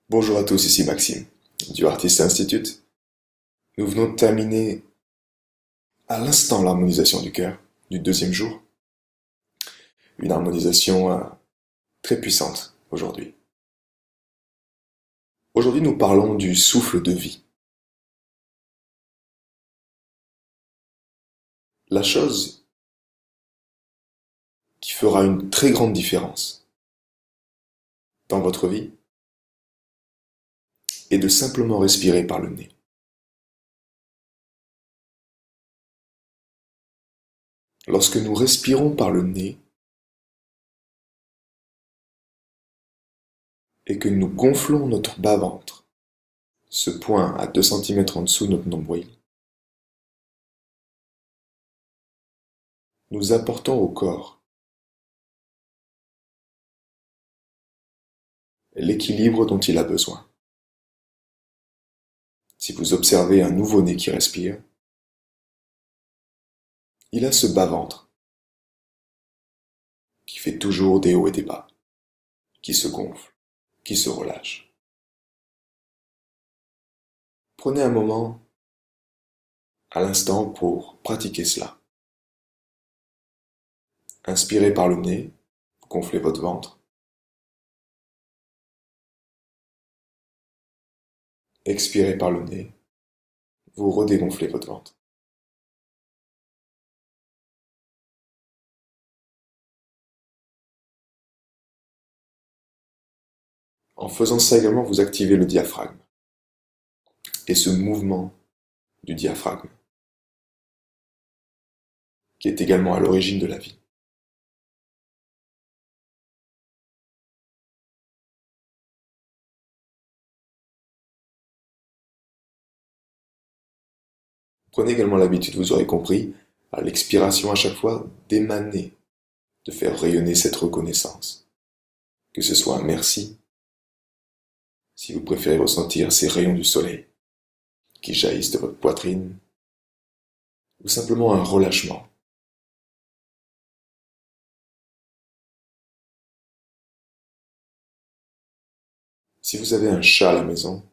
Bonjour à tous, ici Maxime, du Artist Institute. Nous venons de terminer à l'instant l'harmonisation du cœur du deuxième jour. Une harmonisation très puissante aujourd'hui. Aujourd'hui, nous parlons du souffle de vie. La chose qui fera une très grande différence dans votre vie est de simplement respirer par le nez. Lorsque nous respirons par le nez et que nous gonflons notre bas-ventre, ce point à 2 cm en dessous de notre nombril, nous apportons au corps l'équilibre dont il a besoin. Si vous observez un nouveau-né qui respire, il a ce bas-ventre qui fait toujours des hauts et des bas, qui se gonfle, qui se relâche. Prenez un moment à l'instant pour pratiquer cela. Inspirez par le nez, vous gonflez votre ventre. Expirez par le nez, vous redégonflez votre ventre. En faisant ça également, vous activez le diaphragme et ce mouvement du diaphragme qui est également à l'origine de la vie. Prenez également l'habitude, vous aurez compris, à l'expiration à chaque fois, d'émaner, de faire rayonner cette reconnaissance. Que ce soit un merci, si vous préférez ressentir ces rayons du soleil qui jaillissent de votre poitrine, ou simplement un relâchement. Si vous avez un chat à la maison,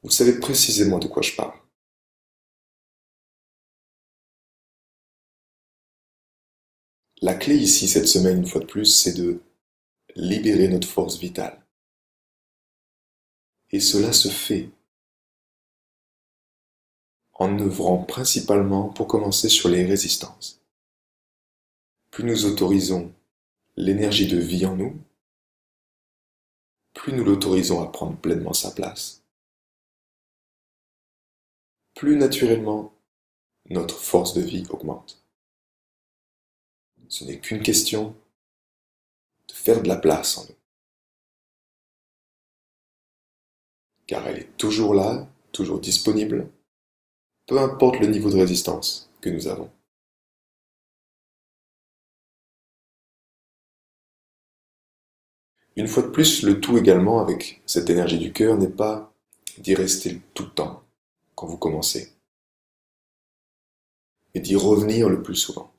vous savez précisément de quoi je parle. La clé ici, cette semaine, une fois de plus, c'est de libérer notre force vitale. Et cela se fait en œuvrant principalement pour commencer sur les résistances. Plus nous autorisons l'énergie de vie en nous, plus nous l'autorisons à prendre pleinement sa place, plus naturellement notre force de vie augmente. Ce n'est qu'une question de faire de la place en nous. Car elle est toujours là, toujours disponible, peu importe le niveau de résistance que nous avons. Une fois de plus, le tout également avec cette énergie du cœur n'est pas d'y rester tout le temps quand vous commencez, mais d'y revenir le plus souvent.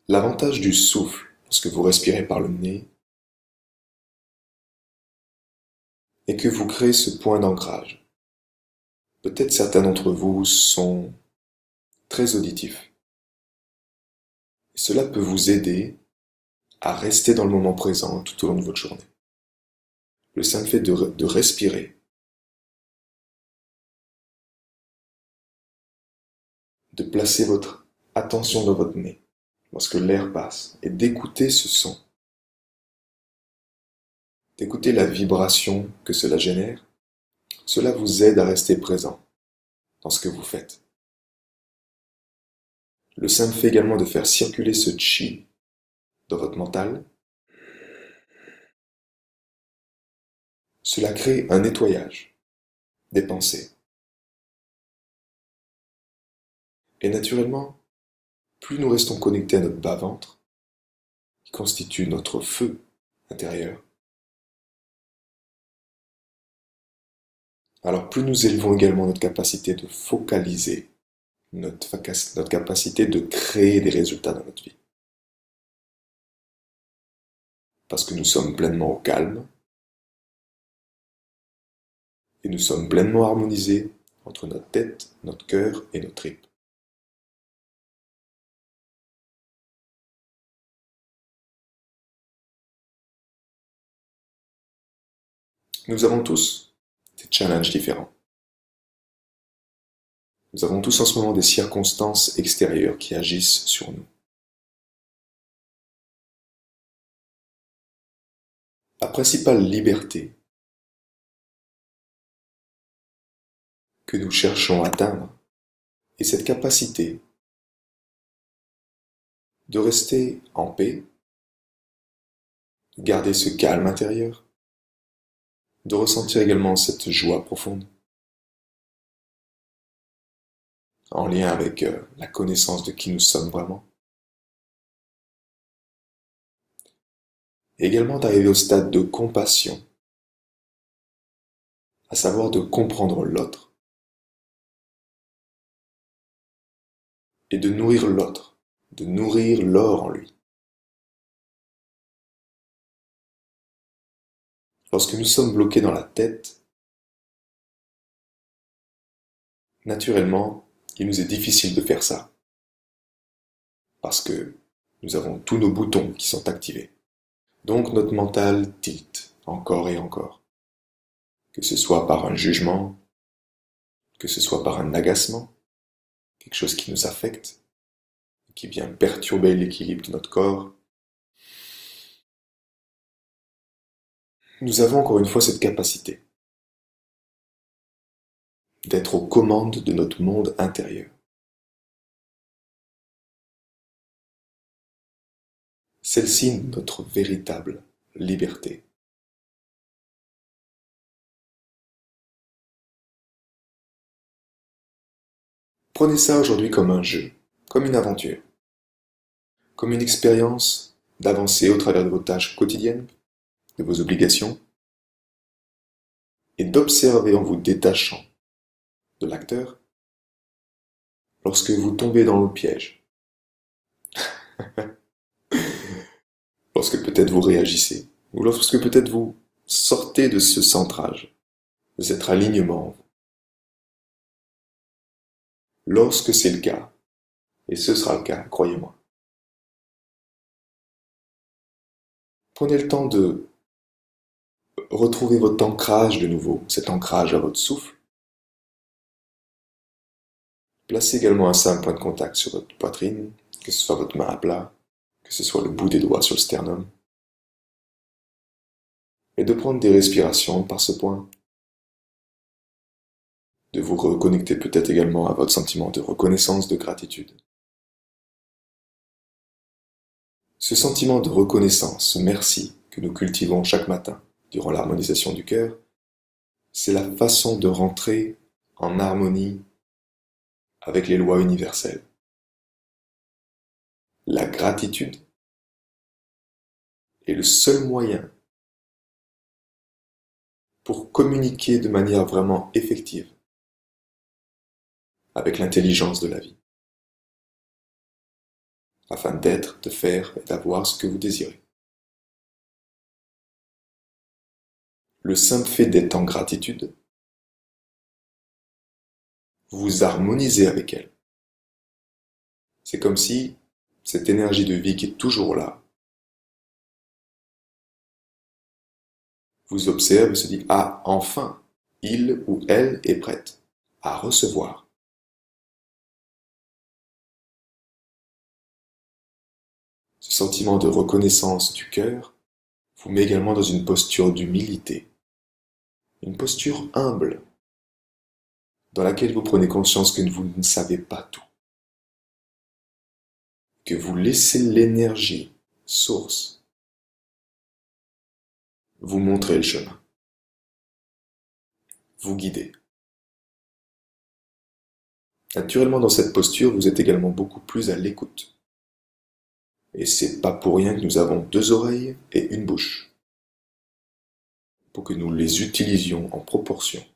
L'avantage du souffle, lorsque vous respirez par le nez, est que vous créez ce point d'ancrage. Peut-être certains d'entre vous sont très auditifs. Et cela peut vous aider à rester dans le moment présent tout au long de votre journée. Le simple fait de respirer, de placer votre attention dans votre nez lorsque l'air passe et d'écouter ce son, d'écouter la vibration que cela génère, cela vous aide à rester présent dans ce que vous faites. Le simple fait également de faire circuler ce chi dans votre mental, cela crée un nettoyage des pensées. Et naturellement, plus nous restons connectés à notre bas-ventre, qui constitue notre feu intérieur, alors plus nous élevons également notre capacité de focaliser, notre capacité de créer des résultats dans notre vie. parce que nous sommes pleinement au calme et nous sommes pleinement harmonisés entre notre tête, notre cœur et nos tripes. Nous avons tous des challenges différents. Nous avons tous en ce moment des circonstances extérieures qui agissent sur nous. La principale liberté que nous cherchons à atteindre est cette capacité de rester en paix, de garder ce calme intérieur, de ressentir également cette joie profonde, en lien avec la connaissance de qui nous sommes vraiment. Et également d'arriver au stade de compassion, à savoir de comprendre l'autre et de nourrir l'autre, de nourrir l'or en lui. Lorsque nous sommes bloqués dans la tête, naturellement, il nous est difficile de faire ça, parce que nous avons tous nos boutons qui sont activés. Donc notre mental tilte encore et encore, que ce soit par un jugement, que ce soit par un agacement, quelque chose qui nous affecte, qui vient perturber l'équilibre de notre corps. Nous avons encore une fois cette capacité d'être aux commandes de notre monde intérieur. Celle-ci, notre véritable liberté. Prenez ça aujourd'hui comme un jeu, comme une aventure, comme une expérience d'avancer au travers de vos tâches quotidiennes, de vos obligations, et d'observer en vous détachant de l'acteur lorsque vous tombez dans le piège, lorsque peut-être vous réagissez, ou lorsque peut-être vous sortez de ce centrage, de cet alignement. Lorsque c'est le cas, et ce sera le cas, croyez-moi, prenez le temps de retrouver votre ancrage de nouveau, cet ancrage à votre souffle. Placez également un simple point de contact sur votre poitrine, que ce soit votre main à plat, que ce soit le bout des doigts sur le sternum, et de prendre des respirations par ce point, de vous reconnecter peut-être également à votre sentiment de reconnaissance, de gratitude. Ce sentiment de reconnaissance, ce merci que nous cultivons chaque matin durant l'harmonisation du cœur, c'est la façon de rentrer en harmonie avec les lois universelles. La gratitude est le seul moyen pour communiquer de manière vraiment effective avec l'intelligence de la vie, afin d'être, de faire et d'avoir ce que vous désirez. Le simple fait d'être en gratitude, vous vous harmonisez avec elle. C'est comme si cette énergie de vie qui est toujours là vous observe et se dit « Ah, enfin, il ou elle est prête à recevoir. » Ce sentiment de reconnaissance du cœur vous met également dans une posture d'humilité, une posture humble, dans laquelle vous prenez conscience que vous ne savez pas tout, que vous laissez l'énergie, source, vous montrer le chemin, vous guider. Naturellement, dans cette posture, vous êtes également beaucoup plus à l'écoute. Et c'est pas pour rien que nous avons 2 oreilles et une bouche, pour que nous les utilisions en proportion.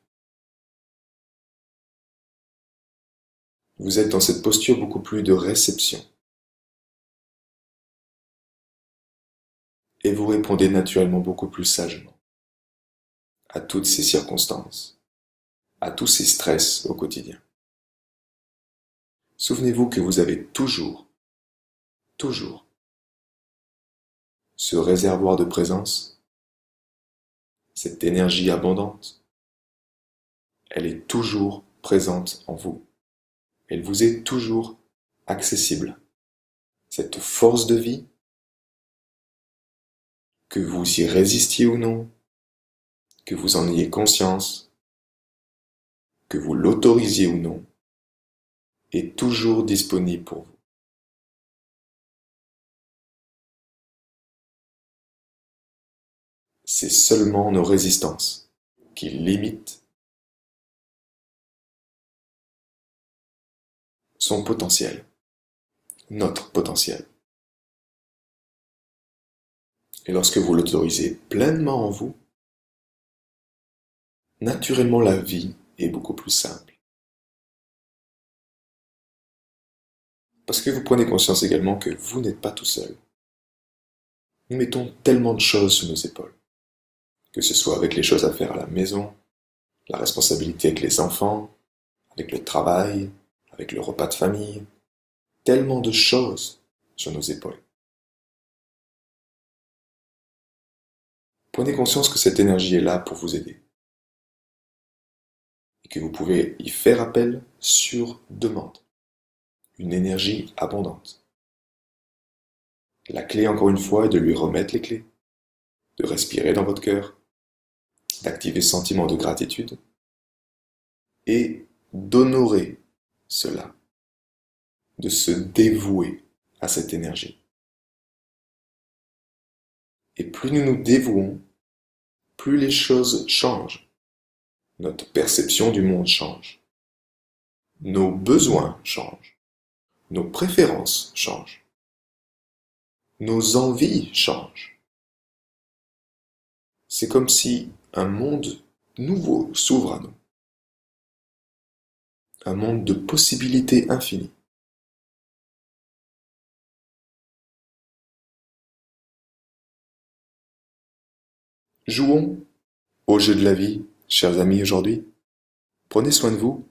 Vous êtes dans cette posture beaucoup plus de réception. et vous répondez naturellement beaucoup plus sagement à toutes ces circonstances, à tous ces stress au quotidien. Souvenez-vous que vous avez toujours ce réservoir de présence, cette énergie abondante. Elle est toujours présente en vous. Elle vous est toujours accessible. Cette force de vie, que vous y résistiez ou non, que vous en ayez conscience, que vous l'autorisiez ou non, est toujours disponible pour vous. C'est seulement nos résistances qui limitent son potentiel, notre potentiel. Et lorsque vous l'autorisez pleinement en vous, naturellement la vie est beaucoup plus simple. Parce que vous prenez conscience également que vous n'êtes pas tout seul. Nous mettons tellement de choses sur nos épaules, que ce soit avec les choses à faire à la maison, la responsabilité avec les enfants, avec le travail, avec le repas de famille, tellement de choses sur nos épaules. Prenez conscience que cette énergie est là pour vous aider et que vous pouvez y faire appel sur demande. Une énergie abondante. La clé, encore une fois, est de lui remettre les clés, de respirer dans votre cœur, d'activer ce sentiment de gratitude et d'honorer cela, de se dévouer à cette énergie. Et plus nous nous dévouons, plus les choses changent. Notre perception du monde change. Nos besoins changent. Nos préférences changent. Nos envies changent. C'est comme si un monde nouveau s'ouvre à nous. Un monde de possibilités infinies. Jouons au jeu de la vie, chers amis, aujourd'hui. Prenez soin de vous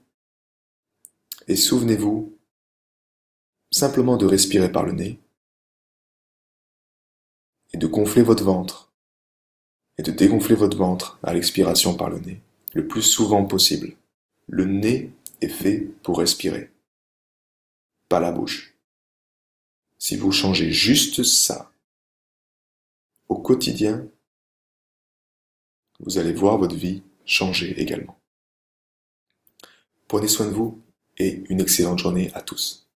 et souvenez-vous simplement de respirer par le nez et de gonfler votre ventre et de dégonfler votre ventre à l'expiration par le nez le plus souvent possible. Le nez est fait pour respirer, pas la bouche. Si vous changez juste ça au quotidien, vous allez voir votre vie changer également. Prenez soin de vous et une excellente journée à tous.